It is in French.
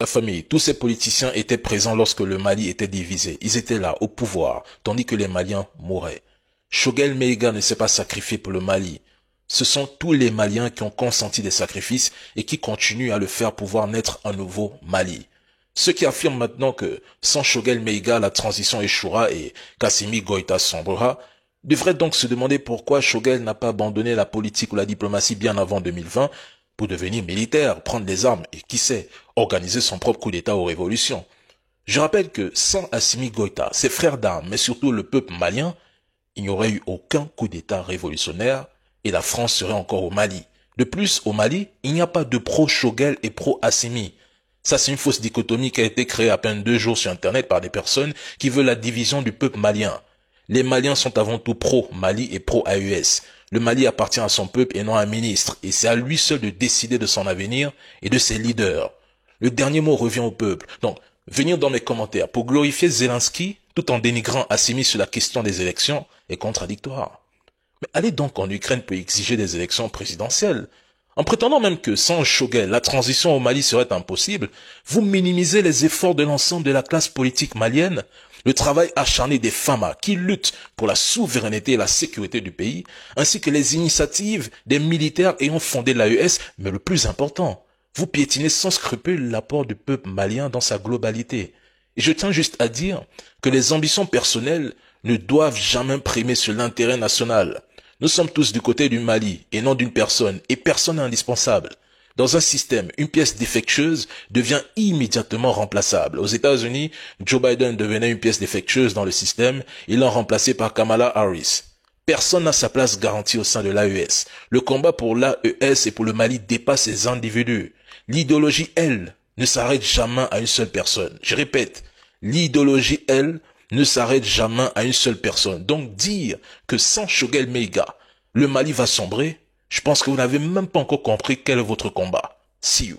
La famille, tous ces politiciens étaient présents lorsque le Mali était divisé. Ils étaient là, au pouvoir, tandis que les Maliens mouraient. Choguel Maïga ne s'est pas sacrifié pour le Mali. Ce sont tous les Maliens qui ont consenti des sacrifices et qui continuent à le faire pour voir naître un nouveau Mali. Ceux qui affirment maintenant que sans Choguel Maïga, la transition échouera et Kassimi Goïta sombrera, devraient donc se demander pourquoi Choguel n'a pas abandonné la politique ou la diplomatie bien avant 2020 pour devenir militaire, prendre les armes et, qui sait, organiser son propre coup d'État aux révolutions. Je rappelle que sans Assimi Goïta, ses frères d'armes, mais surtout le peuple malien, il n'y aurait eu aucun coup d'État révolutionnaire et la France serait encore au Mali. De plus, au Mali, il n'y a pas de pro-Choguel et pro-Assimi. Ça, c'est une fausse dichotomie qui a été créée à peine 2 jours sur Internet par des personnes qui veulent la division du peuple malien. Les Maliens sont avant tout pro-Mali et pro-AES. Le Mali appartient à son peuple et non à un ministre, et c'est à lui seul de décider de son avenir et de ses leaders. Le dernier mot revient au peuple. Donc, venir dans mes commentaires pour glorifier Zelensky tout en dénigrant Assimi sur la question des élections est contradictoire. Mais allez donc en Ukraine pour exiger des élections présidentielles. En prétendant même que sans Choguel, la transition au Mali serait impossible, vous minimisez les efforts de l'ensemble de la classe politique malienne, le travail acharné des FAMA qui luttent pour la souveraineté et la sécurité du pays, ainsi que les initiatives des militaires ayant fondé l'AES, mais le plus important, vous piétinez sans scrupule l'apport du peuple malien dans sa globalité. Et je tiens juste à dire que les ambitions personnelles ne doivent jamais primer sur l'intérêt national. Nous sommes tous du côté du Mali et non d'une personne, et personne n'est indispensable. Dans un système, une pièce défectueuse devient immédiatement remplaçable. Aux États-Unis, Joe Biden devenait une pièce défectueuse dans le système, ils l'ont remplacé par Kamala Harris. Personne n'a sa place garantie au sein de l'AES. Le combat pour l'AES et pour le Mali dépasse les individus. L'idéologie, elle, ne s'arrête jamais à une seule personne. Je répète, l'idéologie, elle, ne s'arrête jamais à une seule personne. Donc dire que sans Choguel Maïga, le Mali va sombrer, je pense que vous n'avez même pas encore compris quel est votre combat. See you.